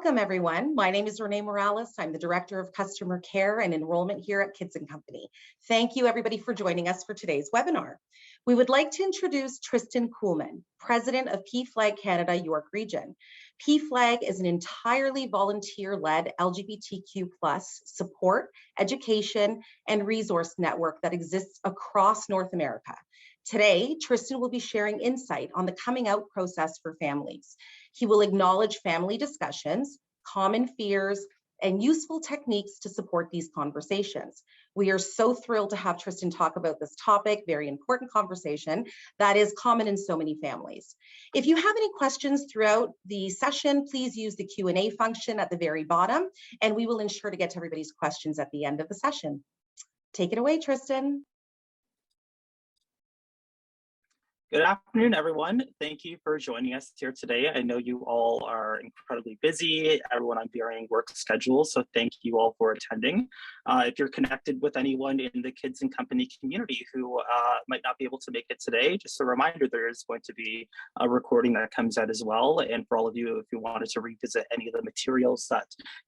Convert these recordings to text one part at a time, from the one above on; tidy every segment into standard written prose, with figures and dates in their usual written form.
Welcome, everyone. My name is Renee Morales. I'm the Director of Customer Care and Enrollment here at Kidco Company. Thank you, everybody, for joining us for today's webinar. We would like to introduce Tristan Coolman, President of PFlag Canada, York Region. PFlag is an entirely volunteer-led LGBTQ+ support, education, and resource network that exists across North America. Today, Tristan will be sharing insight on the coming out process for families. He will acknowledge family discussions, common fears, and useful techniques to support these conversations. We are so thrilled to have Tristan talk about this topic, very important conversation that is common in so many families. If you have any questions throughout the session, please use the Q&A function at the very bottom, and we will ensure to get to everybody's questions at the end of the session. Take it away, Tristan. Good afternoon, everyone. Thank you for joining us here today. I know you all are incredibly busy, everyone on varying work schedules, so thank you all for attending. If you're connected with anyone in the Kids and Company community who might not be able to make it today, just a reminder, there is going to be a recording that comes out as well. And for all of you, if you wanted to revisit any of the materials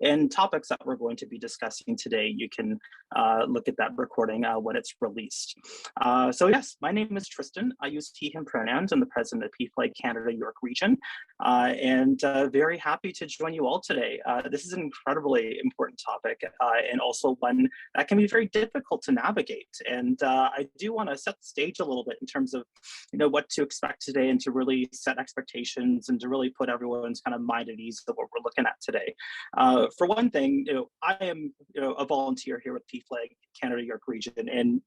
and topics that we're going to be discussing today, you can look at that recording when it's released. So yes, my name is Tristan. I use he, him pronouns. I'm the president of PFlag Canada, York Region, and very happy to join you all today. This is an incredibly important topic and also one that can be very difficult to navigate. And I do want to set the stage a little bit in terms of, what to expect today and to really set expectations and to really put everyone's kind of mind at ease of what we're looking at today. For one thing, I am a volunteer here with PFlag Canada, York Region, and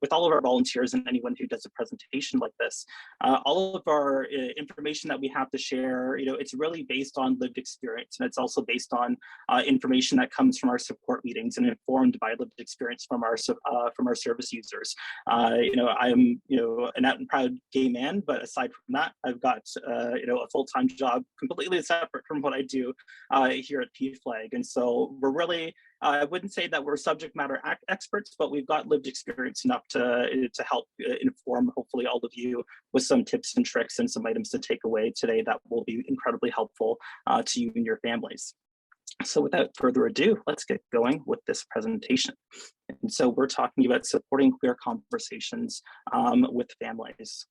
with all of our volunteers and anyone who does a presentation like this, all of our information that we have to share, it's really based on lived experience, and it's also based on information that comes from our support meetings and informed by lived experience from our service users. I'm an out and proud gay man, but aside from that, I've got a full-time job completely separate from what I do here at PFlag, and so we're really I wouldn't say that we're subject matter experts, but we've got lived experience enough to help inform, hopefully, all of you with some tips and tricks and some items to take away today that will be incredibly helpful to you and your families. So without further ado, let's get going with this presentation. And so we're talking about supporting queer conversations with families.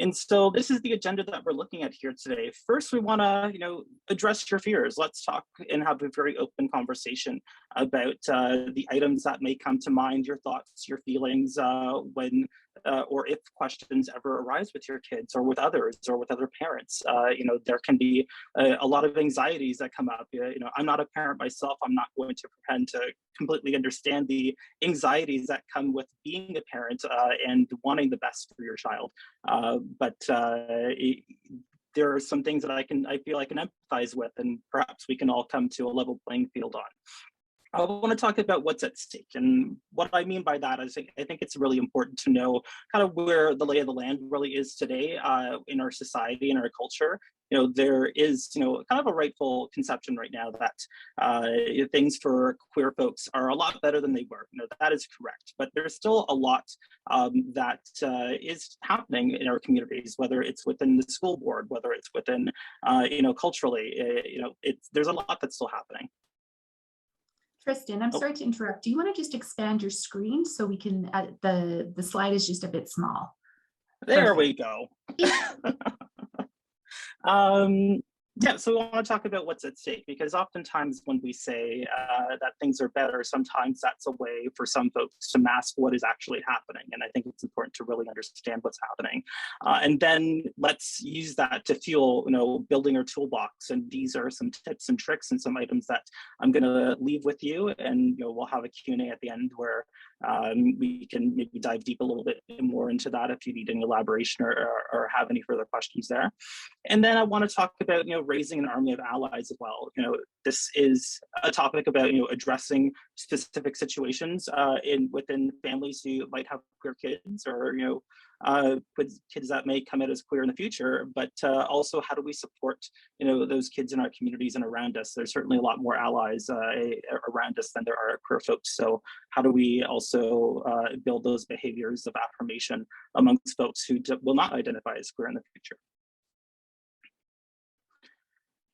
And so this is the agenda that we're looking at here today. First, we want to, address your fears. Let's talk and have a very open conversation about the items that may come to mind, your thoughts, your feelings when or if questions ever arise with your kids or with others or with other parents. There can be a lot of anxieties that come up. I'm not a parent myself. I'm not going to pretend to completely understand the anxieties that come with being a parent and wanting the best for your child. But there are some things that I feel I can empathize with, and perhaps we can all come to a level playing field on. I want to talk about what's at stake, and what I mean by that is I think it's really important to know kind of where the lay of the land really is today in our society and our culture. There is, kind of a rightful conception right now that things for queer folks are a lot better than they were. That is correct, but there's still a lot that is happening in our communities, whether it's within the school board, whether it's within, culturally, there's a lot that's still happening. Tristan, I'm sorry to interrupt. Do you want to just expand your screen so we can, the slide is just a bit small. There we go. Yeah, so we want to talk about what's at stake, because oftentimes when we say that things are better, sometimes that's a way for some folks to mask what is actually happening. And I think it's important to really understand what's happening. And then let's use that to fuel, building our toolbox. And these are some tips and tricks and some items that I'm going to leave with you. And we'll have a Q&A at the end where we can maybe dive deep a little bit more into that if you need any elaboration or have any further questions there. And then I want to talk about, raising an army of allies as well. This is a topic about, addressing specific situations within families who might have queer kids or, with kids that may come out as queer in the future, but also how do we support, those kids in our communities and around us? There's certainly a lot more allies around us than there are queer folks. So how do we also build those behaviors of affirmation amongst folks who will not identify as queer in the future?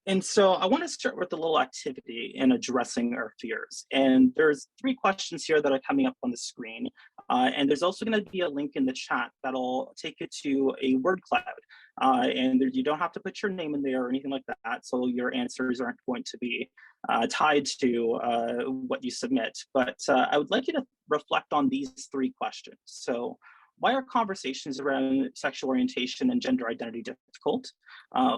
And so I want to start with a little activity in addressing our fears. And there's 3 questions here that are coming up on the screen. And there's also going to be a link in the chat that'll take you to a word cloud. And you don't have to put your name in there or anything like that. So your answers aren't going to be tied to what you submit. But I would like you to reflect on these 3 questions. So why are conversations around sexual orientation and gender identity difficult?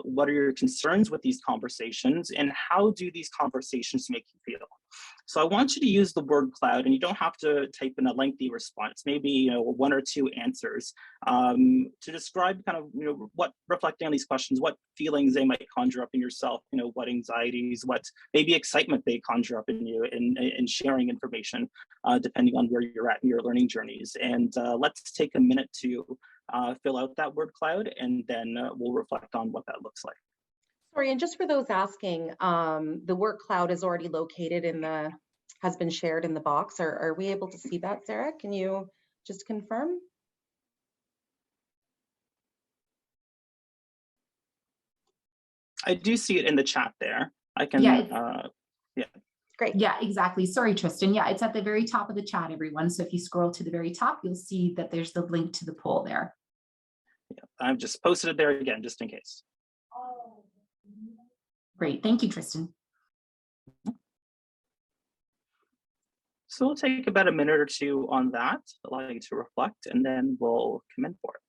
What are your concerns with these conversations, and how do these conversations make you feel? So I want you to use the word cloud, and you don't have to type in a lengthy response, maybe 1 or 2 answers to describe kind of what, reflecting on these questions, what feelings they might conjure up in yourself, what anxieties, what maybe excitement they conjure up in you in sharing information, depending on where you're at in your learning journeys. And let's take a minute to fill out that word cloud, and then we'll reflect on what that looks like. Sorry, and just for those asking, the word cloud is already located has been shared in the box. Are we able to see that, Sarah? Can you just confirm? I do see it in the chat there. I can, yeah. Great. Yeah, exactly. Sorry, Tristan. Yeah, it's at the very top of the chat, everyone. So if you scroll to the very top, you'll see that there's the link to the poll there. Yeah, I've just posted it there again, just in case. Great. Thank you, Tristan. So we'll take about a minute or 2 on that, allow you to reflect, and then we'll come in for it.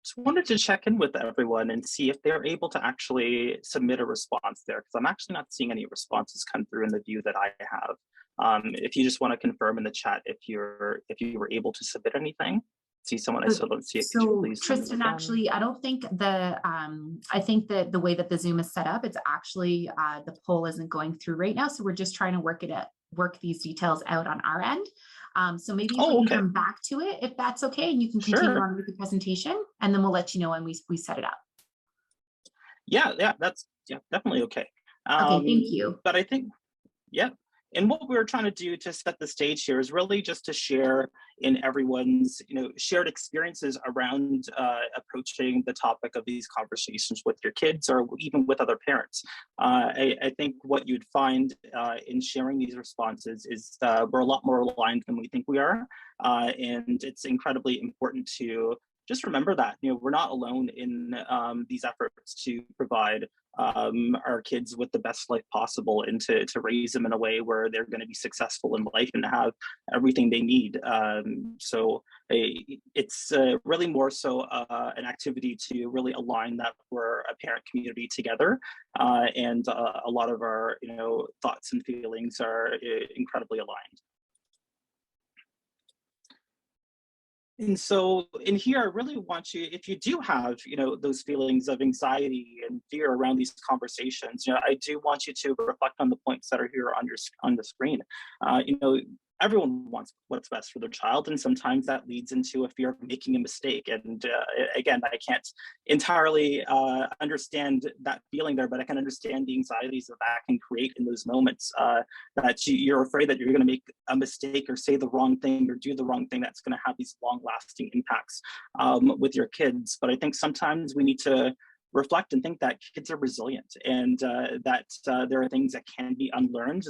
Just wanted to check in with everyone and see if they're able to actually submit a response there, because I'm actually not seeing any responses come through in the view that I have. If you just want to confirm in the chat if you were able to submit anything. See someone I still don't see it. So Tristan, actually, I don't think I think that the way that the Zoom is set up, it's actually the poll isn't going through right now. So we're just trying to work these details out on our end. So maybe if we can come back to it, if that's okay, and you can continue on with the presentation, and then we'll let you know when we set it up. Yeah, that's definitely okay. Okay, thank you. But I think, yeah. And what we're trying to do to set the stage here is really just to share in everyone's shared experiences around approaching the topic of these conversations with your kids or even with other parents. I think what you'd find in sharing these responses is we're a lot more aligned than we think we are, and it's incredibly important to just remember that we're not alone in these efforts to provide our kids with the best life possible and to raise them in a way where they're going to be successful in life and have everything they need. So it's really more so an activity to really align that we're a parent community together, and a lot of our thoughts and feelings are incredibly aligned. And so in here, I really want you, if you do have, those feelings of anxiety and fear around these conversations, I do want you to reflect on the points that are here on the screen. Everyone wants what's best for their child, and sometimes that leads into a fear of making a mistake. And again, I can't entirely understand that feeling there, but I can understand the anxieties that can create in those moments, that you're afraid that you're going to make a mistake or say the wrong thing or do the wrong thing that's going to have these long-lasting impacts with your kids. But I think sometimes we need to reflect and think that kids are resilient, and that there are things that can be unlearned.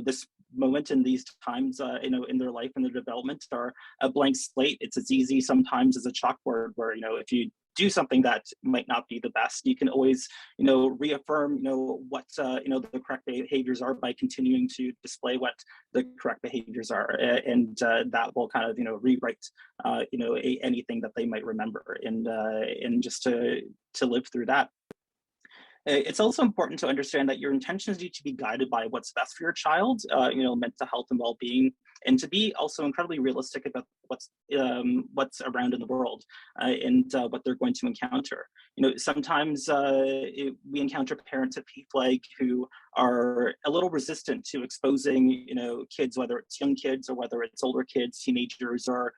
This moment in these times, in their life and their development are a blank slate. It's as easy sometimes as a chalkboard where, if you do something that might not be the best, you can always, reaffirm, what, the correct behaviors are by continuing to display what the correct behaviors are. And that will kind of, rewrite, anything that they might remember, and just to live through that. It's also important to understand that your intentions need to be guided by what's best for your child, mental health and well-being, and to be also incredibly realistic about what's around in the world, and what they're going to encounter. Sometimes we encounter parents at PFlag who are a little resistant to exposing, kids, whether it's young kids or whether it's older kids, teenagers, or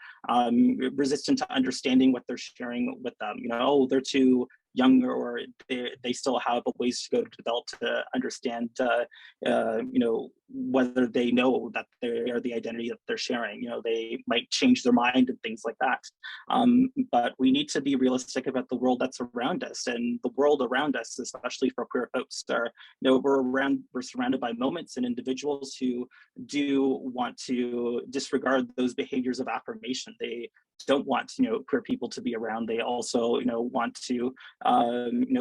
resistant to understanding what they're sharing with them. They're too young, or they still have a ways to go to develop to understand, whether they know that they are the identity that they're sharing. They might change their mind and things like that. But we need to be realistic about the world that's around us, and the world around us, especially for queer folks, are, we're surrounded by moments and individuals who do want to disregard those behaviors of affirmation. They don't want queer people to be around. They also want to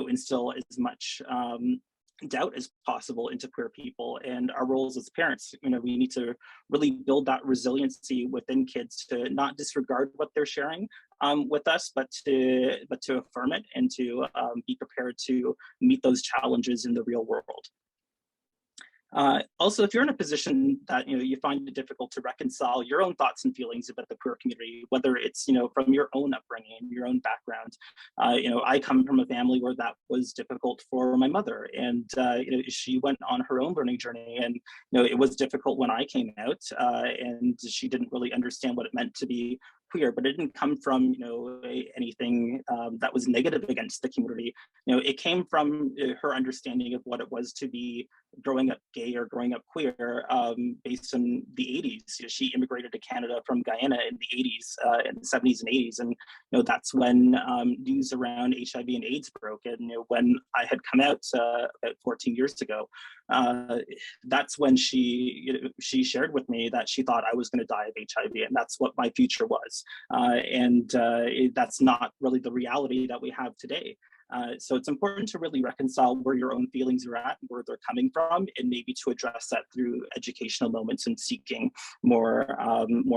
instill as much doubt as possible into queer people. And our roles as parents, we need to really build that resiliency within kids to not disregard what they're sharing with us, but to affirm it, and to be prepared to meet those challenges in the real world. Also, if you're in a position that you find it difficult to reconcile your own thoughts and feelings about the queer community, whether it's from your own upbringing, your own background. I come from a family where that was difficult for my mother, and she went on her own learning journey, and it was difficult when I came out, and she didn't really understand what it meant to be queer, but it didn't come from anything that was negative against the community. It came from her understanding of what it was to be growing up gay or growing up queer, based in the 80s. She immigrated to Canada from Guyana in the 80s, in the 70s and 80s, and that's when news around HIV and AIDS broke. And when I had come out about 14 years ago, that's when she shared with me that she thought I was going to die of HIV, and that's what my future was. And that's not really the reality that we have today. So it's important to really reconcile where your own feelings are at and where they're coming from, and maybe to address that through educational moments and seeking more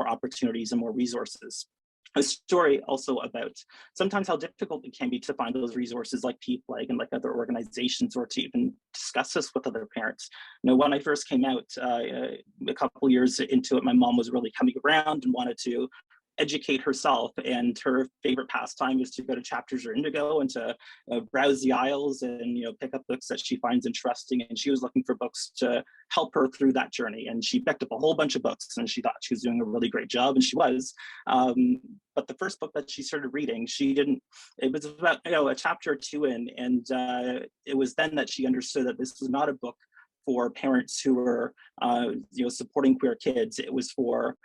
opportunities and more resources. A story also about sometimes how difficult it can be to find those resources like PFlag and like other organizations, or to even discuss this with other parents. When I first came out, a couple years into it, my mom was really coming around and wanted to educate herself, and her favorite pastime was to go to Chapters or Indigo and to browse the aisles and pick up books that she finds interesting. And she was looking for books to help her through that journey, and she picked up a whole bunch of books, and she thought she was doing a really great job, and she was. But the first book that she started reading, it was about a chapter or two in, and it was then that she understood that this was not a book for parents who were supporting queer kids. It was for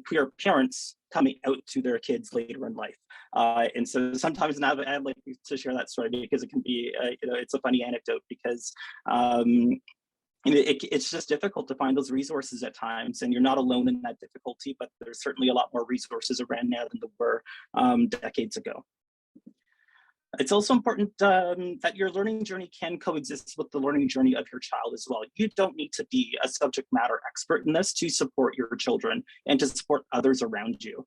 queer parents coming out to their kids later in life. And so sometimes now I'd like to share that story, because it can be, it's a funny anecdote, because it's just difficult to find those resources at times, and you're not alone in that difficulty, but there's certainly a lot more resources around now than there were decades ago. It's also important that your learning journey can coexist with the learning journey of your child as well. You don't need to be a subject matter expert in this to support your children and to support others around you.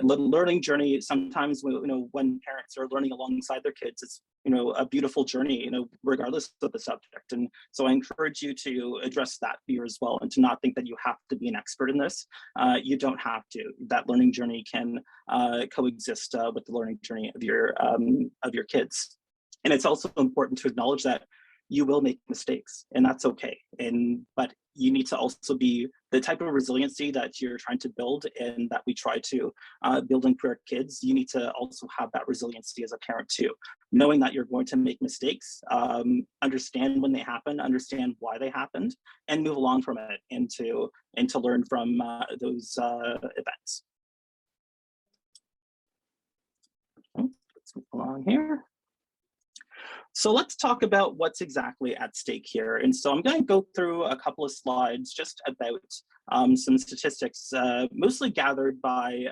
Learning journey, sometimes when parents are learning alongside their kids, it's a beautiful journey, regardless of the subject. And so I encourage you to address that fear as well, and to not think that you have to be an expert in this. You don't have to. That learning journey can coexist with the learning journey of your kids. And it's also important to acknowledge that you will make mistakes, and that's okay. But you need to also be the type of resiliency that you're trying to build and that we try to build in queer kids. You need to also have that resiliency as a parent too, knowing that you're going to make mistakes, understand when they happen, understand why they happened, and move along from it and to learn from those events. Let's move along here. So let's talk about what's exactly at stake here. And so I'm going to go through a couple of slides just about some statistics, mostly gathered by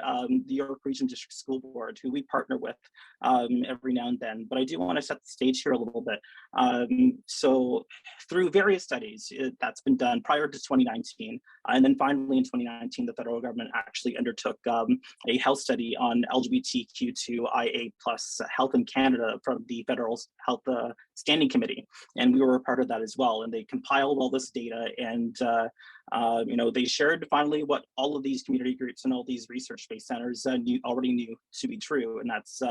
the York Region District School Board, who we partner with every now and then. But I do want to set the stage here a little bit. So through various studies that's been done prior to 2019, and then finally in 2019, the federal government actually undertook a health study on LGBTQ2IA+ health in Canada from the Federal Health Standing Committee, and we were a part of that as well. And they compiled all this data, and they shared finally what all of these community groups and all these research-based centers already knew to be true, and that's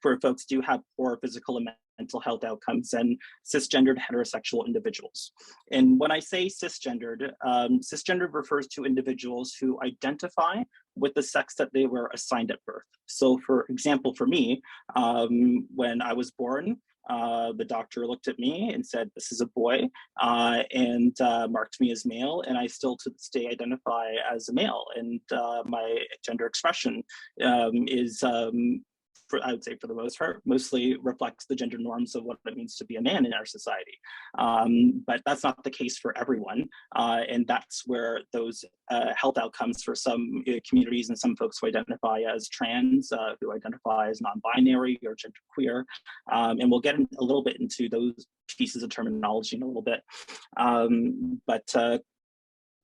where folks do have poor physical and mental health outcomes and cisgendered heterosexual individuals. And when I say cisgendered, cisgendered refers to individuals who identify with the sex that they were assigned at birth. So for example, for me, when I was born, the doctor looked at me and said, "This is a boy," and marked me as male, and I still to this day identify as a male, and my gender expression is I would say for the most part, mostly reflects the gender norms of what it means to be a man in our society. But that's not the case for everyone. And that's where those health outcomes for some communities and some folks who identify as trans, who identify as non-binary or genderqueer. And we'll get a little bit into those pieces of terminology in a little bit. But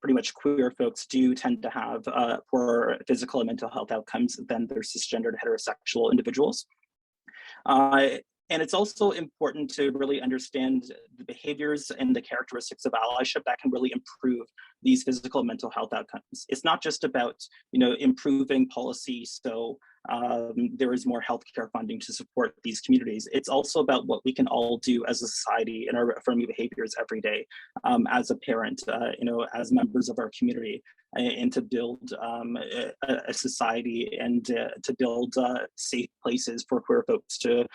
pretty much queer folks do tend to have poorer physical and mental health outcomes than their cisgendered heterosexual individuals. And it's also important to really understand the behaviors and the characteristics of allyship that can really improve these physical and mental health outcomes. It's not just about, improving policy so there is more healthcare funding to support these communities. It's also about what we can all do as a society in our affirming behaviors every day, as a parent, as members of our community, and to build a society and to build safe places for queer folks to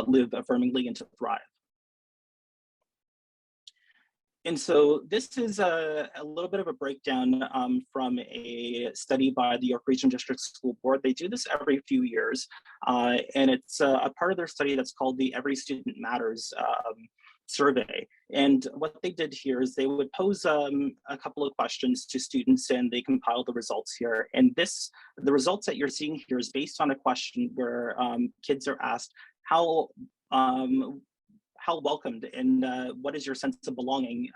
live affirmingly and to thrive. And so this is a little bit of a breakdown from a study by the York Region District School Board. They do this every few years, and it's a part of their study that's called the Every Student Matters survey. And what they did here is they would pose a couple of questions to students, and they compiled the results here. And the results that you're seeing here is based on a question where kids are asked how welcomed and what is your sense of belonging?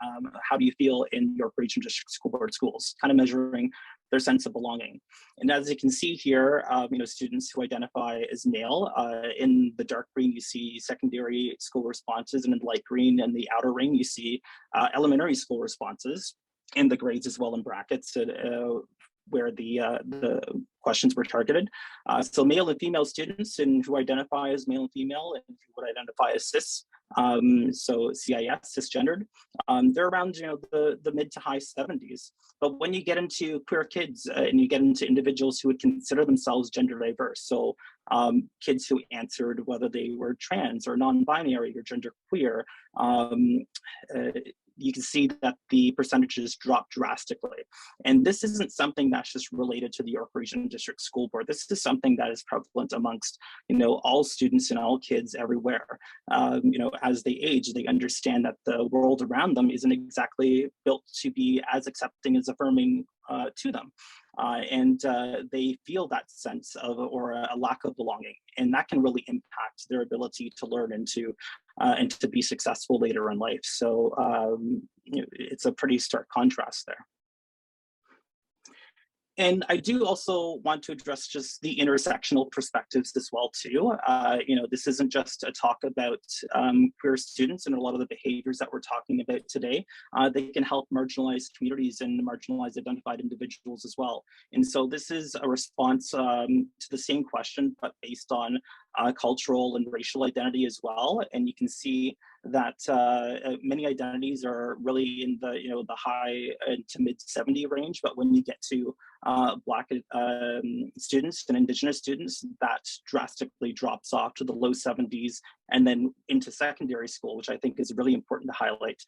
How do you feel in York Region District School Board schools? Kind of measuring their sense of belonging. And as you can see here, students who identify as male, in the dark green, you see secondary school responses, and in the light green and the outer ring, you see elementary school responses, and the grades as well in brackets where the questions were targeted. So male and female students and who identify as male and female and who would identify as cis, so CIS, cisgendered, they're around the mid to high 70s. But when you get into queer kids and you get into individuals who would consider themselves gender diverse, so kids who answered whether they were trans or non-binary or genderqueer, you can see that the percentages drop drastically. And this isn't something that's just related to the York Region District School Board. This is something that is prevalent amongst, all students and all kids everywhere. As they age, they understand that the world around them isn't exactly built to be as accepting as affirming to them. And they feel that sense of, or a lack of belonging, and that can really impact their ability to learn and to be successful later in life. So it's a pretty stark contrast there. And I do also want to address just the intersectional perspectives as well too. This isn't just a talk about queer students and a lot of the behaviors that we're talking about today. They can help marginalized communities and marginalized identified individuals as well. And so this is a response to the same question, but based on cultural and racial identity as well. And you can see that many identities are really in the high to mid 70 range, but when you get to Black students and Indigenous students, that drastically drops off to the low 70s, and then into secondary school, which I think is really important to highlight,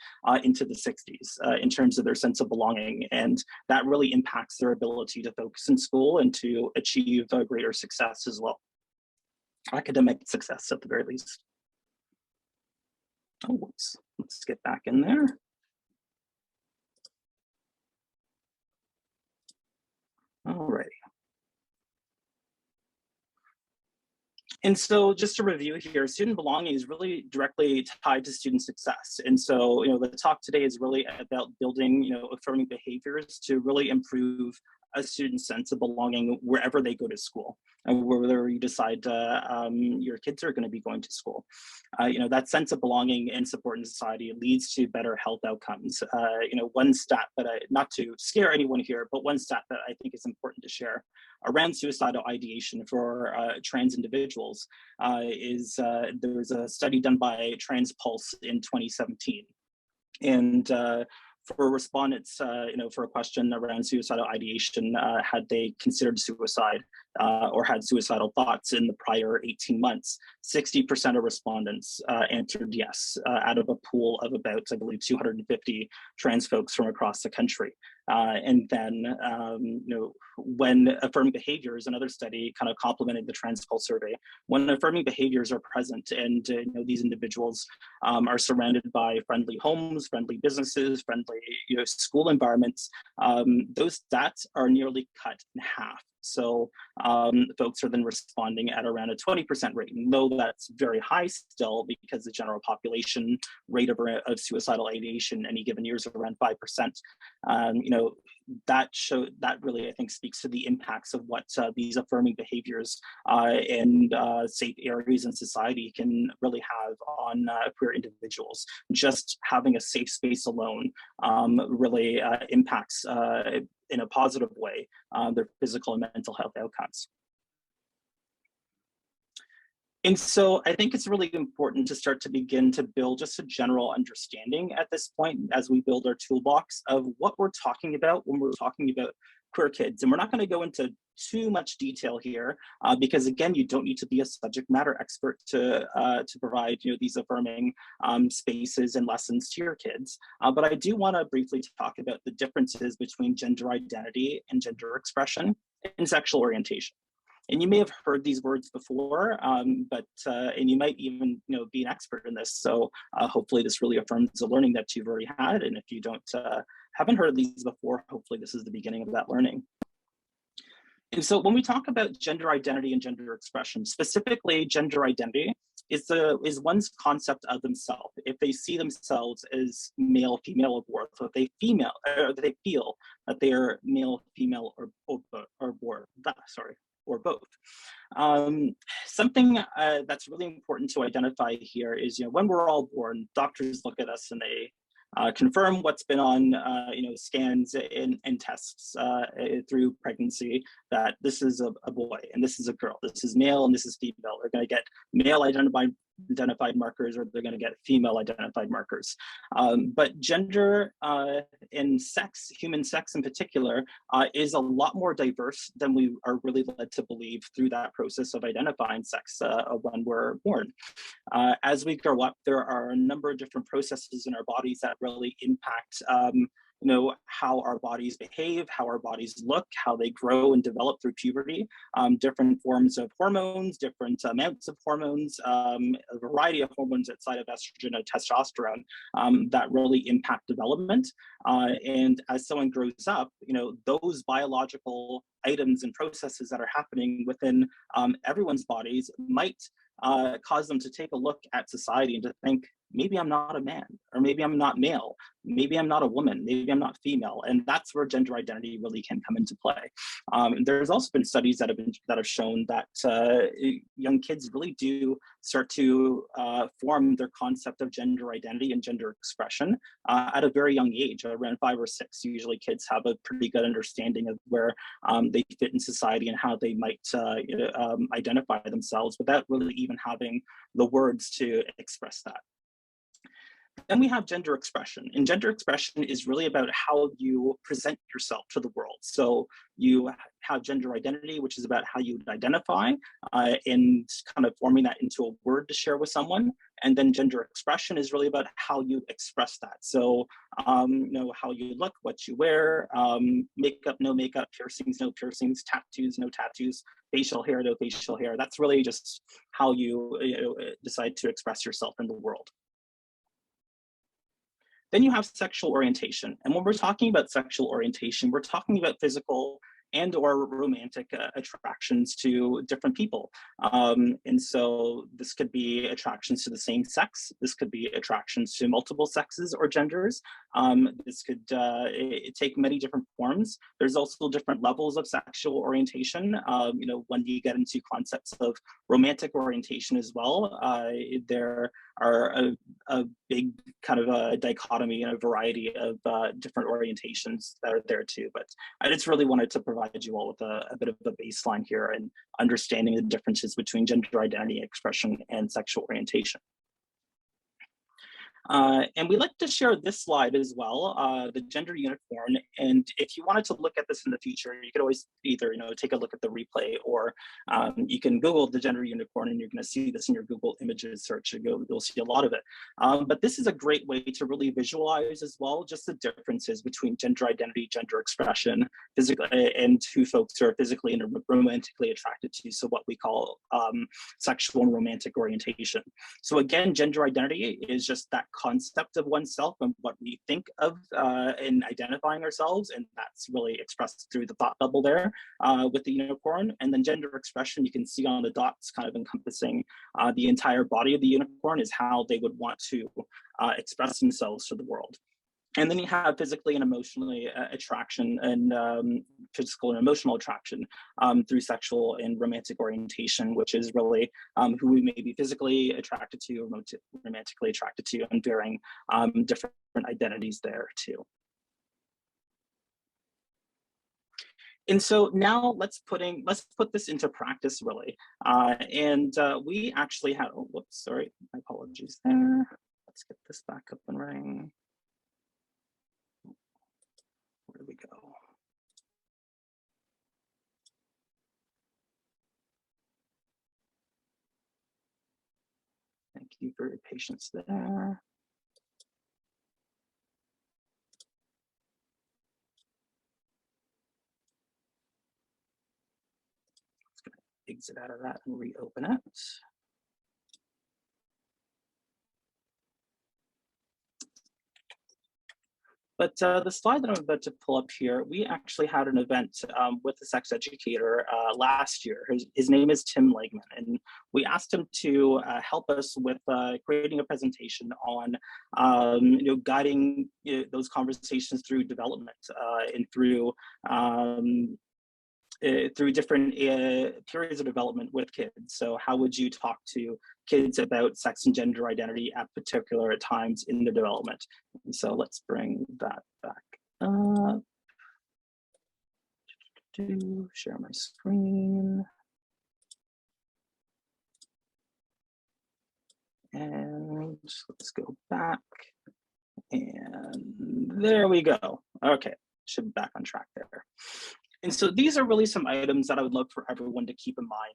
into the 60s in terms of their sense of belonging. And that really impacts their ability to focus in school and to achieve greater success as well. Academic success at the very least. Oh, whoops. Let's get back in there. All right. And so just to review here, student belonging is really directly tied to student success. And so, the talk today is really about building, affirming behaviors to really improve a student's sense of belonging wherever they go to school, and whether you decide your kids are going to be going to school. That sense of belonging and support in society leads to better health outcomes. One stat that not to scare anyone here, but one stat that I think is important to share around suicidal ideation for trans individuals is there was a study done by Trans Pulse in 2017. And for respondents, for a question around suicidal ideation, had they considered suicide or had suicidal thoughts in the prior 18 months, 60% of respondents answered yes, out of a pool of about, I believe, 250 trans folks from across the country. And then, when affirming behaviors, another study kind of complemented the Trans Pulse survey. When affirming behaviors are present, and these individuals are surrounded by friendly homes, friendly businesses, friendly school environments, those stats are nearly cut in half. So folks are then responding at around a 20% rate, and though that's very high still, because the general population rate of suicidal ideation any given year is around 5%. That really, I think, speaks to the impacts of what these affirming behaviors and safe areas in society can really have on queer individuals. Just having a safe space alone really impacts in a positive way their physical and mental health outcomes. And so I think it's really important to start to begin to build just a general understanding at this point as we build our toolbox of what we're talking about when we're talking about queer kids. And we're not going to go into too much detail here because, again, you don't need to be a subject matter expert to provide these affirming spaces and lessons to your kids. But I do want to briefly talk about the differences between gender identity and gender expression and sexual orientation. And you may have heard these words before, and you might even be an expert in this. So hopefully this really affirms the learning that you've already had. And if you haven't heard of these before, hopefully this is the beginning of that learning. And so when we talk about gender identity and gender expression, specifically gender identity is one's concept of themselves. If they see themselves as male, female, or both, or they feel that they are male, female, or both. Something that's really important to identify here is, when we're all born, doctors look at us and they confirm what's been on scans and tests through pregnancy, that this is a boy and this is a girl, this is male and this is female. They're going to get male identified markers, or they're going to get female identified markers. But gender and sex, human sex in particular, is a lot more diverse than we are really led to believe through that process of identifying sex when we're born. As we grow up, there are a number of different processes in our bodies that really impact how our bodies behave, how our bodies look, how they grow and develop through puberty, different forms of hormones, different amounts of hormones, a variety of hormones outside of estrogen and testosterone that really impact development. And as someone grows up, those biological items and processes that are happening within everyone's bodies might cause them to take a look at society and to think, maybe I'm not a man, or maybe I'm not male, maybe I'm not a woman, maybe I'm not female, and that's where gender identity really can come into play. There's also been studies that have shown that young kids really do start to form their concept of gender identity and gender expression at a very young age, around 5 or 6. Usually, kids have a pretty good understanding of where they fit in society and how they might identify themselves without really even having the words to express that. Then we have gender expression, and gender expression is really about how you present yourself to the world. So you have gender identity, which is about how you identify and kind of forming that into a word to share with someone. And then gender expression is really about how you express that. So, how you look, what you wear, makeup, no makeup, piercings, no piercings, tattoos, no tattoos, facial hair, no facial hair. That's really just how you decide to express yourself in the world. Then you have sexual orientation. And when we're talking about sexual orientation, we're talking about physical and or romantic attractions to different people. And so this could be attractions to the same sex. This could be attractions to multiple sexes or genders. This could take many different forms. There's also different levels of sexual orientation. When you get into concepts of romantic orientation as well, there are a big kind of a dichotomy and a variety of different orientations that are there too. But I just really wanted to provide you all with a bit of a baseline here and understanding the differences between gender identity expression and sexual orientation. And we like to share this slide as well, the gender unicorn. And if you wanted to look at this in the future, you could always either take a look at the replay, or you can Google the gender unicorn, and you're going to see this in your Google Images search. You'll see a lot of it. But this is a great way to really visualize as well just the differences between gender identity, gender expression, physically, and who folks are physically and romantically attracted to. So what we call sexual and romantic orientation. So again, gender identity is just that concept of oneself and what we think of in identifying ourselves, and that's really expressed through the thought bubble there with the unicorn. And then gender expression, you can see on the dots kind of encompassing the entire body of the unicorn, is how they would want to express themselves to the world. And then you have physically and emotionally attraction, and physical and emotional attraction through sexual and romantic orientation, which is really who we may be physically attracted to or romantically attracted to, and varying different identities there too. And so now let's put this into practice really. We actually had, oh, whoops, sorry, my apologies there. Let's get this back up and running. Where do we go? Thank you for your patience there. Just going to exit out of that and reopen it. But the slide that I'm about to pull up here, we actually had an event with a sex educator last year. His name is Tim Legman, and we asked him to help us with creating a presentation on guiding those conversations through development and through different periods of development with kids. So how would you talk to kids about sex and gender identity at particular times in their development? And so let's bring that back up. Share my screen. And let's go back. And there we go. Okay, should be back on track there. And so these are really some items that I would love for everyone to keep in mind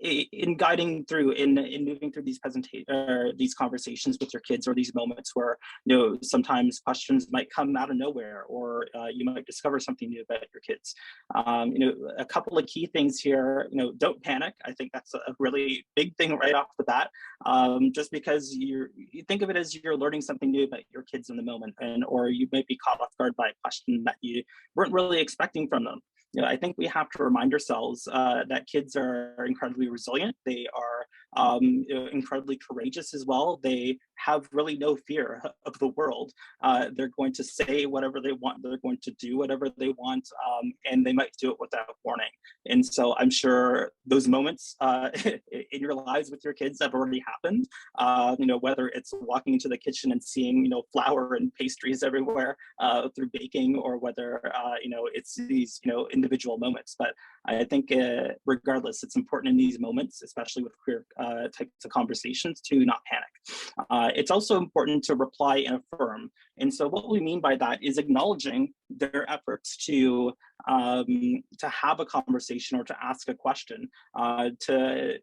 in guiding through, in moving through these conversations with your kids, or these moments where, you know, sometimes questions might come out of nowhere, or you might discover something new about your kids. You know, a couple of key things here, you know, don't panic. I think that's a really big thing right off the bat. Just because you think of it as you're learning something new about your kids in the moment, or you might be caught off guard by a question that you weren't really expecting from them. You know, I think we have to remind ourselves that kids are incredibly resilient. They are incredibly courageous as well. They have really no fear of the world. They're going to say whatever they want. They're going to do whatever they want, and they might do it without warning. And so I'm sure those moments in your lives with your kids have already happened. You know, whether it's walking into the kitchen and seeing, you know, flour and pastries everywhere through baking, or whether you know, it's these, you know, individual moments. But I think regardless, it's important in these moments, especially with queer types of conversations, to not panic. It's also important to reply and affirm. And so what we mean by that is acknowledging their efforts to have a conversation or to ask a question, to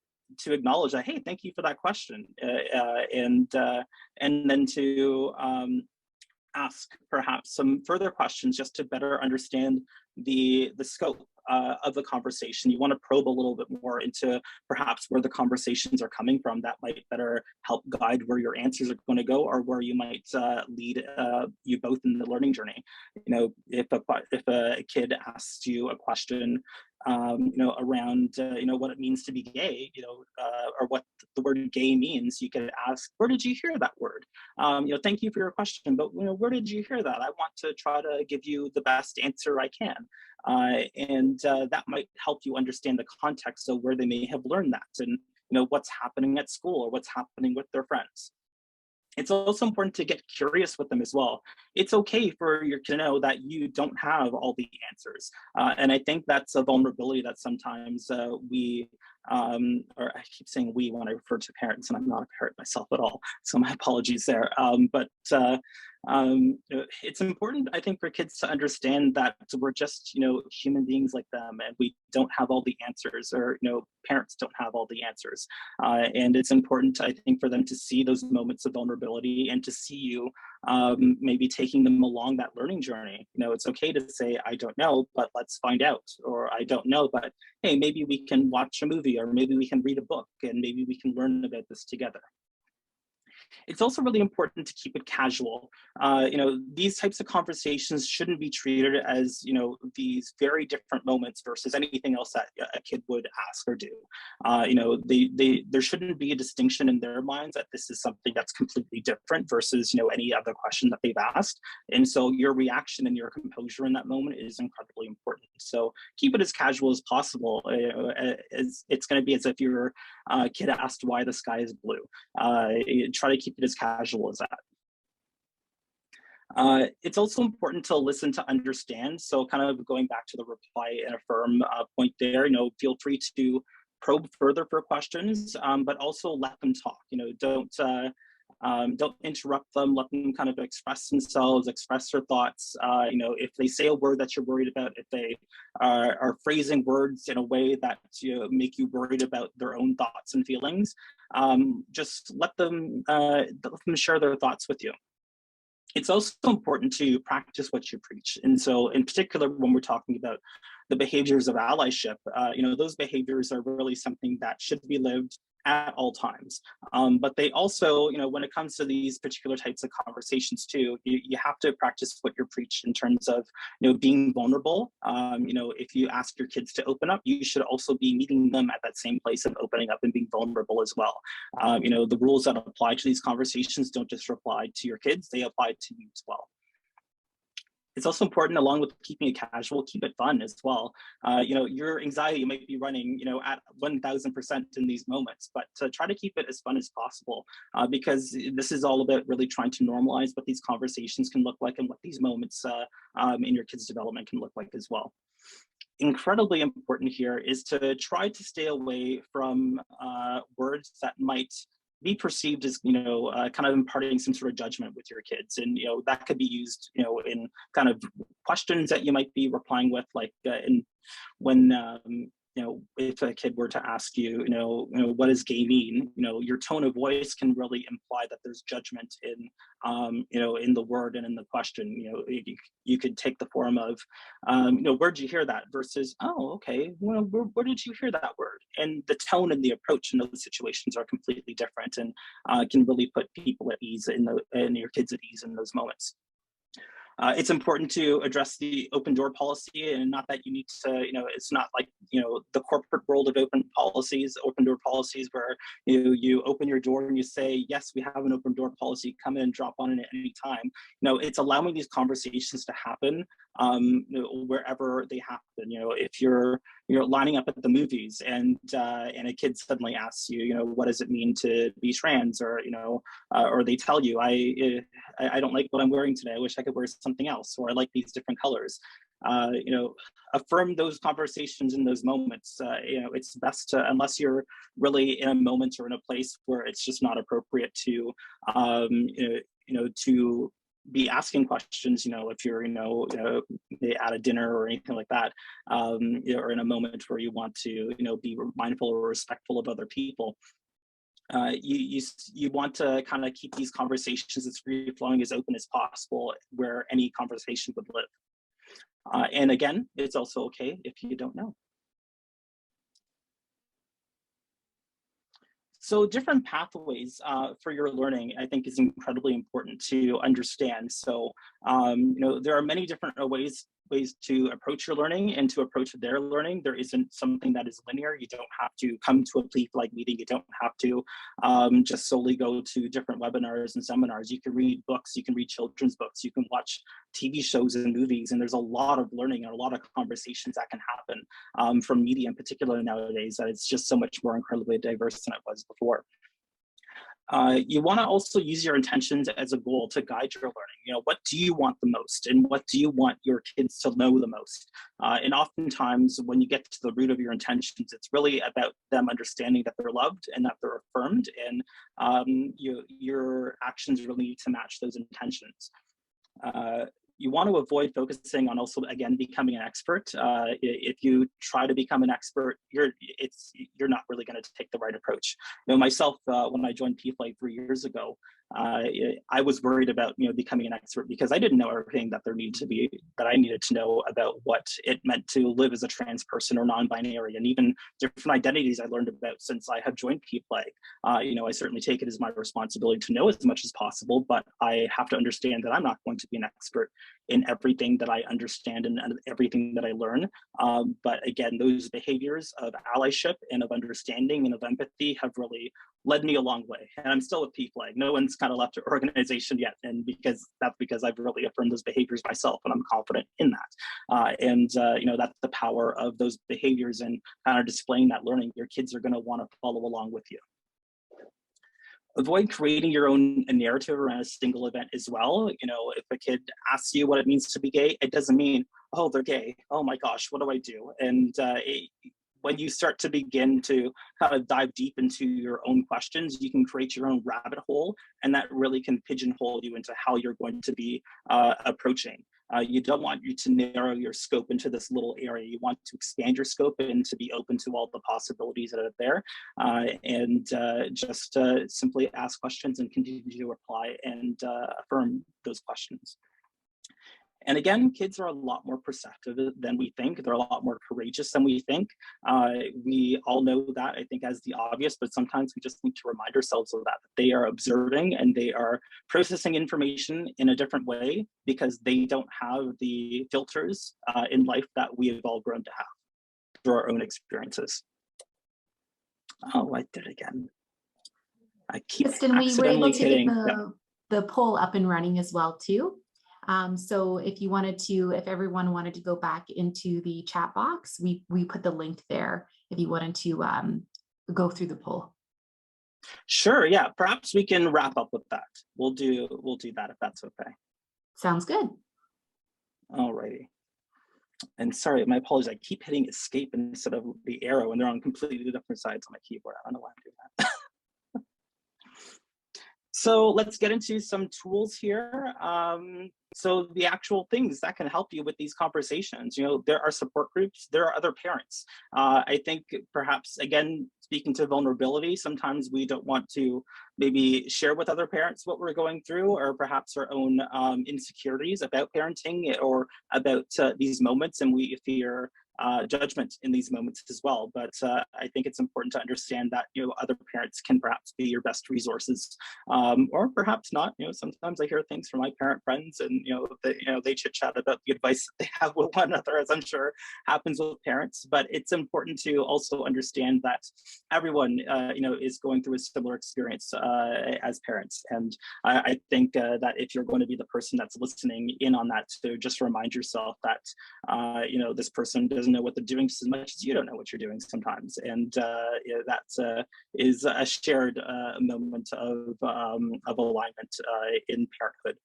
acknowledge that, hey, thank you for that question, and then to ask perhaps some further questions just to better understand the scope of the conversation. You want to probe a little bit more into perhaps where the conversations are coming from. That might better help guide where your answers are going to go, or where you might lead you both in the learning journey. You know, if a kid asks you a question, you know, around you know, what it means to be gay, you know, or what the word gay means, you could ask, where did you hear that word? You know, thank you for your question, but, you know, where did you hear that? I want to try to give you the best answer I can. And that might help you understand the context of where they may have learned that, and, you know, what's happening at school or what's happening with their friends. It's also important to get curious with them as well. It's okay for you to know that you don't have all the answers. And I think that's a vulnerability that sometimes we, or I keep saying we when I refer to parents, and I'm not a parent myself at all, so my apologies there. But it's important, I think, for kids to understand that we're just, you know, human beings like them, and we don't have all the answers, or, you know, parents don't have all the answers. And it's important, I think, for them to see those moments of vulnerability, and to see you maybe taking them along that learning journey. You know, it's okay to say, I don't know, but let's find out, or I don't know, but hey, maybe we can watch a movie, or maybe we can read a book, and maybe we can learn about this together. It's also really important to keep it casual. You know, these types of conversations shouldn't be treated as, you know, these very different moments versus anything else that a kid would ask or do. You know, there shouldn't be a distinction in their minds that this is something that's completely different versus, you know, any other question that they've asked. And so your reaction and your composure in that moment is incredibly important. So keep it as casual as possible. It's going to be as if your kid asked why the sky is blue. Try to keep it as casual as that. It's also important to listen to understand. So kind of going back to the reply and affirm point there, you know, feel free to probe further for questions, but also let them talk. You know, don't interrupt them, let them kind of express themselves, express their thoughts. You know, if they say a word that you're worried about, if they are phrasing words in a way that, you know, make you worried about their own thoughts and feelings, just let them share their thoughts with you. It's also important to practice what you preach. And so in particular, when we're talking about the behaviors of allyship, you know, those behaviors are really something that should be lived at all times. But they also, you know, when it comes to these particular types of conversations too, you have to practice what you preach in terms of, you know, being vulnerable. You know, if you ask your kids to open up, you should also be meeting them at that same place of opening up and being vulnerable as well. You know, the rules that apply to these conversations don't just apply to your kids, they apply to you as well. It's also important, along with keeping it casual, keep it fun as well. You know, your anxiety might be running, you know, at 1000% in these moments, but to try to keep it as fun as possible, because this is all about really trying to normalize what these conversations can look like and what these moments in your kids' development can look like as well. Incredibly important here is to try to stay away from words that might be perceived as, you know, kind of imparting some sort of judgment with your kids. And, you know, that could be used, you know, in kind of questions that you might be replying with, like when, you if a kid were to ask you, what does gay mean? Your tone of voice can really imply that there's judgment in the word and in the question. You could take the form of, where'd you hear that versus, oh, okay, well, where did you hear that word? And the tone and the approach in those situations are completely different, and can really put people at ease and your kids at ease in those moments. It's important to address the open door policy, and not that you need to, it's not like, the corporate world of open door policies where you open your door and you say, yes, we have an open door policy, come in and drop on it at any time. It's allowing these conversations to happen wherever they happen. If you're lining up at the movies and a kid suddenly asks you, what does it mean to be trans, or they tell you, I don't like what I'm wearing today, I wish I could wear something else, or I like these different colors. Affirm those conversations in those moments. It's best to, unless you're really in a moment or in a place where it's just not appropriate to to be asking questions, if you're, at a dinner or anything like that, or in a moment where you want to, be mindful or respectful of other people. You want to kind of keep these conversations as free flowing, as open as possible, where any conversation would live. And again, it's also okay if you don't know. So different pathways for your learning, I think, is incredibly important to understand. So, there are many different ways to approach your learning and to approach their learning. There isn't something that is linear. You don't have to come to a PFlag meeting. You don't have to just solely go to different webinars and seminars. You can read books, you can read children's books, you can watch TV shows and movies, and there's a lot of learning and a lot of conversations that can happen from media in particular nowadays, that it's just so much more incredibly diverse than it was before. You want to also use your intentions as a goal to guide your learning. What do you want the most, and what do you want your kids to know the most? And oftentimes when you get to the root of your intentions, it's really about them understanding that they're loved and that they're affirmed, and your actions really need to match those intentions. You want to avoid focusing on also, again, becoming an expert. If you try to become an expert, you're not really going to take the right approach. Myself, when I joined PFlag 3 years ago, I was worried about becoming an expert, because I didn't know everything that I needed to know about what it meant to live as a trans person or non-binary, and even different identities I learned about since I have joined PFlag. I certainly take it as my responsibility to know as much as possible, but I have to understand that I'm not going to be an expert in everything that I understand and everything that I learn. But again, those behaviors of allyship and of understanding and of empathy have really led me a long way. And I'm still with PFlag. No one's kind of left our organization yet. And that's because I've really affirmed those behaviors myself, and I'm confident in that. That's the power of those behaviors and kind of displaying that learning. Your kids are going to want to follow along with you. Avoid creating your own narrative around a single event as well. If a kid asks you what it means to be gay, it doesn't mean, oh, they're gay, oh my gosh, what do I do? And when you start to begin to kind of dive deep into your own questions, you can create your own rabbit hole, and that really can pigeonhole you into how you're going to be approaching. You don't want you to narrow your scope into this little area. You want to expand your scope and to be open to all the possibilities that are there, and just simply ask questions and continue to reply and affirm those questions. And again, kids are a lot more perceptive than we think. They're a lot more courageous than we think. We all know that, I think, as the obvious, but sometimes we just need to remind ourselves of that. They are observing and they are processing information in a different way, because they don't have the filters in life that we have all grown to have through our own experiences. Oh, I did it again. I keep Tristan, we were able to hitting get the poll up and running as well too. So if everyone wanted to go back into the chat box, we put the link there if you wanted to go through the poll. Sure, yeah, perhaps we can wrap up with that. We'll do that if that's okay. Sounds good. All righty. And sorry, my apologies, I keep hitting escape instead of the arrow, and they're on completely different sides on my keyboard. I don't know why I'm doing that. So let's get into some tools here. So the actual things that can help you with these conversations, there are support groups, there are other parents. I think perhaps, again, speaking to vulnerability, sometimes we don't want to maybe share with other parents what we're going through, or perhaps our own insecurities about parenting or about these moments, and we fear judgment in these moments as well. But I think it's important to understand that other parents can perhaps be your best resources, or perhaps not. Sometimes I hear things from my parent friends, and they chit chat about the advice that they have with one another, as I'm sure happens with parents. But it's important to also understand that everyone is going through a similar experience as parents, and I think that if you're going to be the person that's listening in on that, to just remind yourself that this person doesn't know what they're doing just as much as you don't know what you're doing sometimes, and that is a shared moment of alignment in parenthood.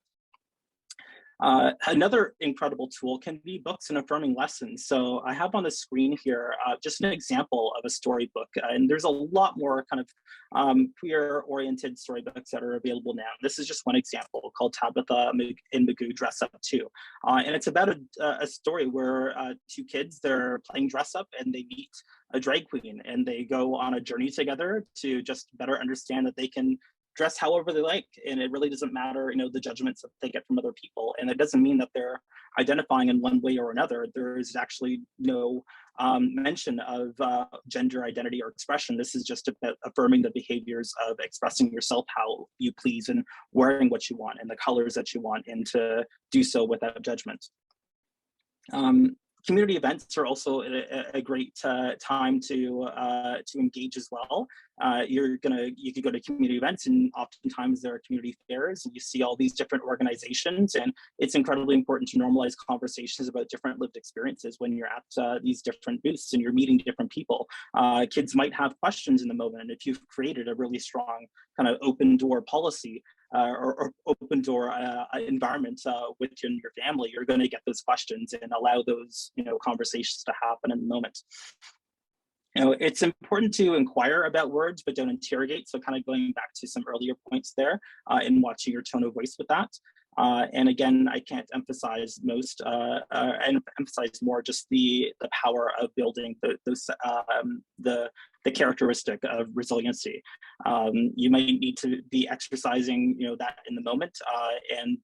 Another incredible tool can be books and affirming lessons. So I have on the screen here just an example of a storybook, and there's a lot more kind of queer-oriented storybooks that are available now. This is just one example called Tabitha and Magoo Dress Up Too, and it's about a story where two kids, they're playing dress up and they meet a drag queen, and they go on a journey together to just better understand that they can dress however they like, and it really doesn't matter, the judgments that they get from other people. And it doesn't mean that they're identifying in one way or another. There's actually no mention of gender identity or expression. This is just about affirming the behaviors of expressing yourself how you please and wearing what you want and the colors that you want, and to do so without judgment. Community events are also a great time to engage as well. You could go to community events, and oftentimes there are community fairs, and you see all these different organizations, and it's incredibly important to normalize conversations about different lived experiences when you're at these different booths and you're meeting different people. Kids might have questions in the moment, and if you've created a really strong kind of open door policy, or open door environment within your family, you're going to get those questions and allow those conversations to happen in the moment. It's important to inquire about words, but don't interrogate. So kind of going back to some earlier points there, and watching your tone of voice with that. And again, I can't emphasize and emphasize more just the power of building the characteristic of resiliency. You might need to be exercising that in the moment, and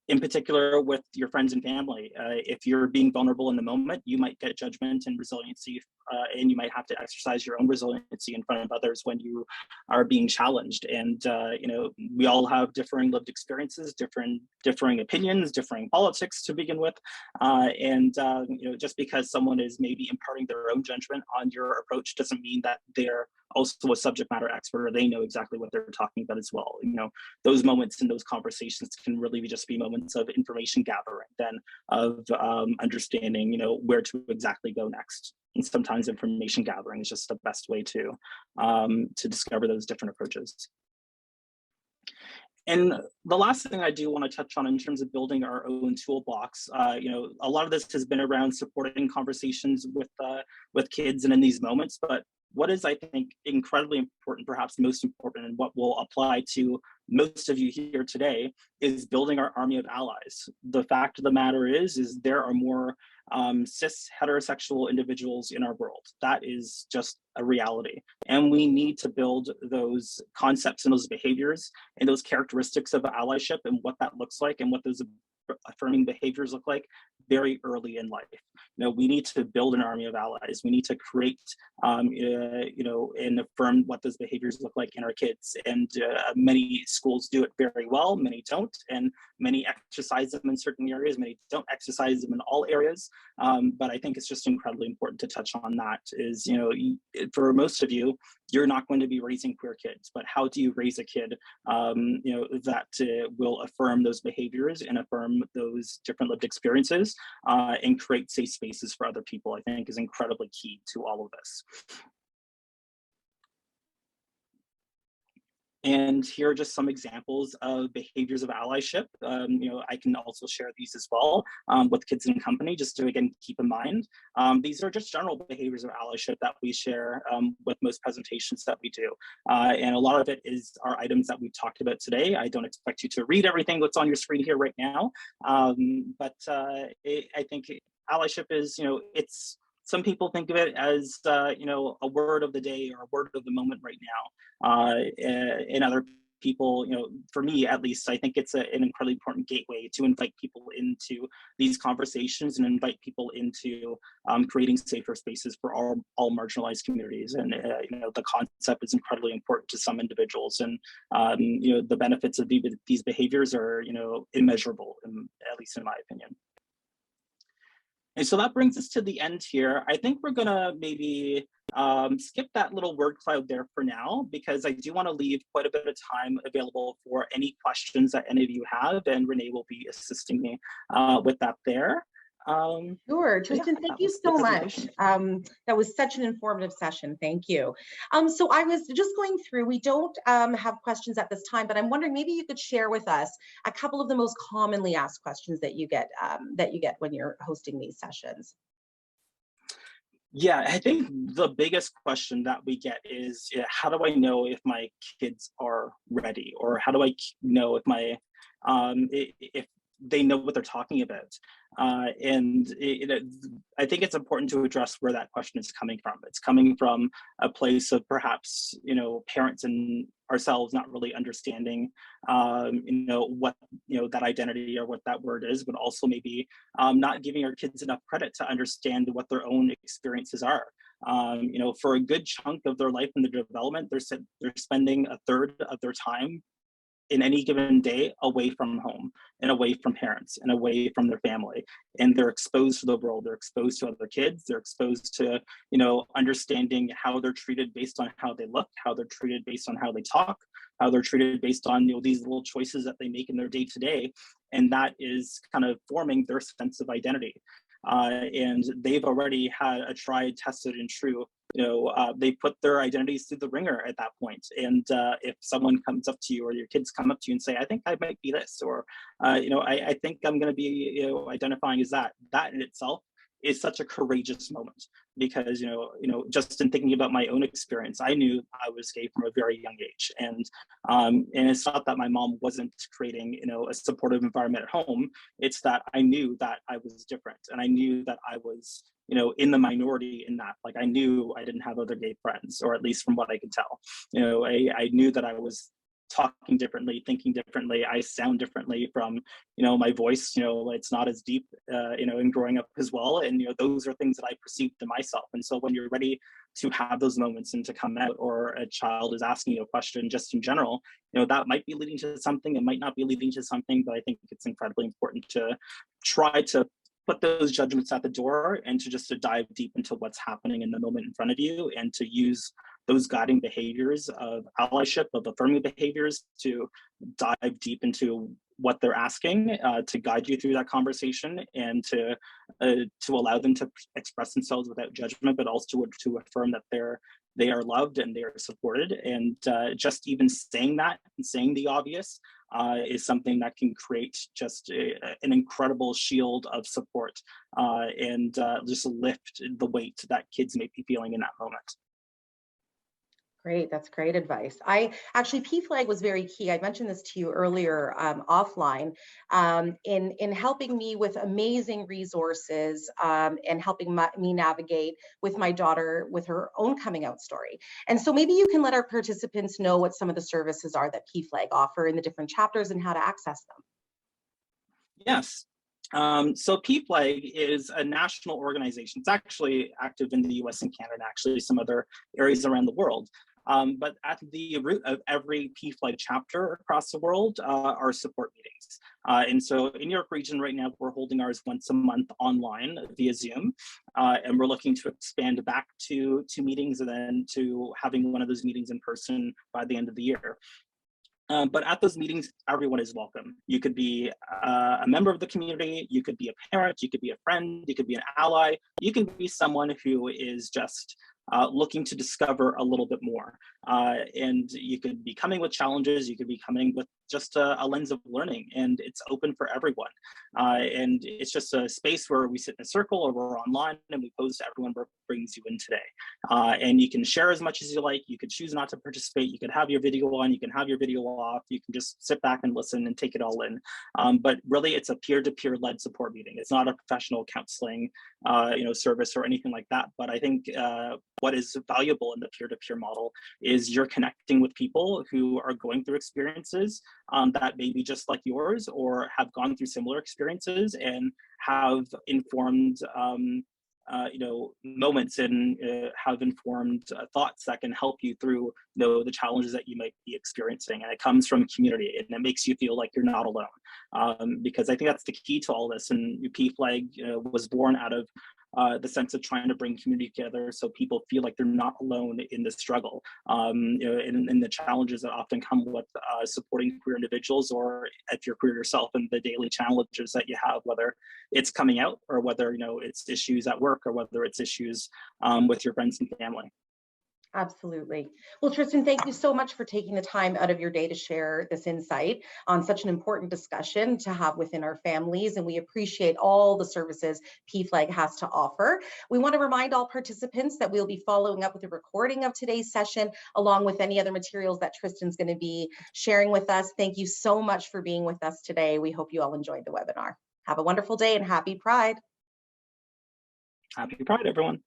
in particular with your friends and family. If you're being vulnerable in the moment, you might get judgment and resiliency, and you might have to exercise your own resiliency in front of others when you are being challenged. And we all have differing lived experiences, differing opinions, differing politics to begin with, and just because someone is maybe imparting their own judgment on your approach doesn't mean that they're also a subject matter expert, or they know exactly what they're talking about as well. Those moments and those conversations can really just be moments of information gathering, then of understanding, where to exactly go next. And sometimes information gathering is just the best way to discover those different approaches. And the last thing I do want to touch on in terms of building our own toolbox, a lot of this has been around supporting conversations with kids and in these moments, but what is, I think, incredibly important, perhaps most important, and what will apply to most of you here today, is building our army of allies. The fact of the matter is there are more cis heterosexual individuals in our world. That is just a reality. And we need to build those concepts and those behaviors and those characteristics of allyship and what that looks like and what those affirming behaviors look like very early in life. We need to build an army of allies. We need to create, and affirm what those behaviors look like in our kids. And many schools do it very well, many don't, and many exercise them in certain areas, many don't exercise them in all areas. But I think it's just incredibly important to touch on that is, for most of you, you're not going to be raising queer kids, but how do you raise a kid, that will affirm those behaviors and affirm those different lived experiences, and create safe spaces for other people, I think is incredibly key to all of this. And here are just some examples of behaviors of allyship. I can also share these as well with Kids in Company, just to, again, keep in mind. These are just general behaviors of allyship that we share with most presentations that we do. And a lot of it is our items that we've talked about today. I don't expect you to read everything that's on your screen here right now. I think allyship is, it's, some people think of it as, a word of the day or a word of the moment right now. And other people, for me at least, I think it's an incredibly important gateway to invite people into these conversations and invite people into creating safer spaces for all marginalized communities. And, the concept is incredibly important to some individuals. And, the benefits of these behaviors are, immeasurable, at least in my opinion. And so that brings us to the end here. I think we're gonna maybe skip that little word cloud there for now, because I do want to leave quite a bit of time available for any questions that any of you have, and Renee will be assisting me with that there. Sure, Tristan, thank you so much. That was such an informative session. Thank you. So I was just going through, we don't have questions at this time, but I'm wondering maybe you could share with us a couple of the most commonly asked questions that you get when you're hosting these sessions. Yeah, I think the biggest question that we get is, how do I know if my kids are ready, or how do I know if my if they know what they're talking about? I think it's important to address where that question is coming from. It's coming from a place of perhaps, parents and ourselves not really understanding, what, that identity or what that word is, but also maybe not giving our kids enough credit to understand what their own experiences are. For a good chunk of their life and their development, they're spending a third of their time in any given day away from home and away from parents and away from their family, and they're exposed to the world, they're exposed to other kids, they're exposed to understanding how they're treated based on how they look, how they're treated based on how they talk, how they're treated based on these little choices that they make in their day-to-day, and that is kind of forming their sense of identity. And they've already had a tried, tested, and true. They put their identities through the ringer at that point. And if someone comes up to you, or your kids come up to you and say, "I think I might be this," or I think I'm going to be identifying as that. That in itself is such a courageous moment, because just in thinking about my own experience, I knew I was gay from a very young age, and it's not that my mom wasn't creating a supportive environment at home. It's that I knew that I was different, and I knew that I was in the minority in that. Like, I knew I didn't have other gay friends, or at least from what I could tell. I knew that I was talking differently, thinking differently, I sound differently from my voice, it's not as deep, in growing up as well. And those are things that I perceived to myself. And so when you're ready to have those moments and to come out, or a child is asking you a question just in general, that might be leading to something, it might not be leading to something, but I think it's incredibly important to try to put those judgments at the door, and to dive deep into what's happening in the moment in front of you, and to use those guiding behaviors of allyship, of affirming behaviors, to dive deep into what they're asking, to guide you through that conversation, and to allow them to express themselves without judgment, but also to affirm that they are loved and they are supported. And just even saying that, and saying the obvious, is something that can create just an incredible shield of support, and just lift the weight that kids may be feeling in that moment. Great, that's great advice. PFlag was very key. I mentioned this to you earlier offline, in helping me with amazing resources, and helping me navigate with my daughter with her own coming out story. And so maybe you can let our participants know what some of the services are that PFlag offer in the different chapters and how to access them. Yes. So PFlag is a national organization. It's actually active in the US and Canada, and actually some other areas around the world. But at the root of every PFlag chapter across the world are support meetings. And so in York Region right now, we're holding ours once a month online via Zoom. And we're looking to expand back to meetings, and then to having one of those meetings in person by the end of the year. But at those meetings, everyone is welcome. You could be a member of the community, you could be a parent, you could be a friend, you could be an ally, you can be someone who is just looking to discover a little bit more. And you could be coming with challenges, you could be coming with just a lens of learning, and it's open for everyone. And it's just a space where we sit in a circle or we're online and we pose to everyone what brings you in today. And you can share as much as you like, you could choose not to participate, you could have your video on, you can have your video off, you can just sit back and listen and take it all in. But really it's a peer-to-peer led support meeting. It's not a professional counseling service or anything like that. But I think what is valuable in the peer-to-peer model is you're connecting with people who are going through experiences that may be just like yours or have gone through similar experiences and have informed moments and have informed thoughts that can help you through the challenges that you might be experiencing. And it comes from community, and it makes you feel like you're not alone. Because I think that's the key to all this. And PFlag was born out of the sense of trying to bring community together so people feel like they're not alone in the struggle, and the challenges that often come with supporting queer individuals, or if you're queer yourself, and the daily challenges that you have, whether it's coming out or whether it's issues at work or whether it's issues with your friends and family. Absolutely. Well, Tristan, thank you so much for taking the time out of your day to share this insight on such an important discussion to have within our families. And we appreciate all the services PFlag has to offer. We want to remind all participants that we'll be following up with a recording of today's session, along with any other materials that Tristan's going to be sharing with us. Thank you so much for being with us today. We hope you all enjoyed the webinar. Have a wonderful day and happy Pride. Happy Pride, everyone.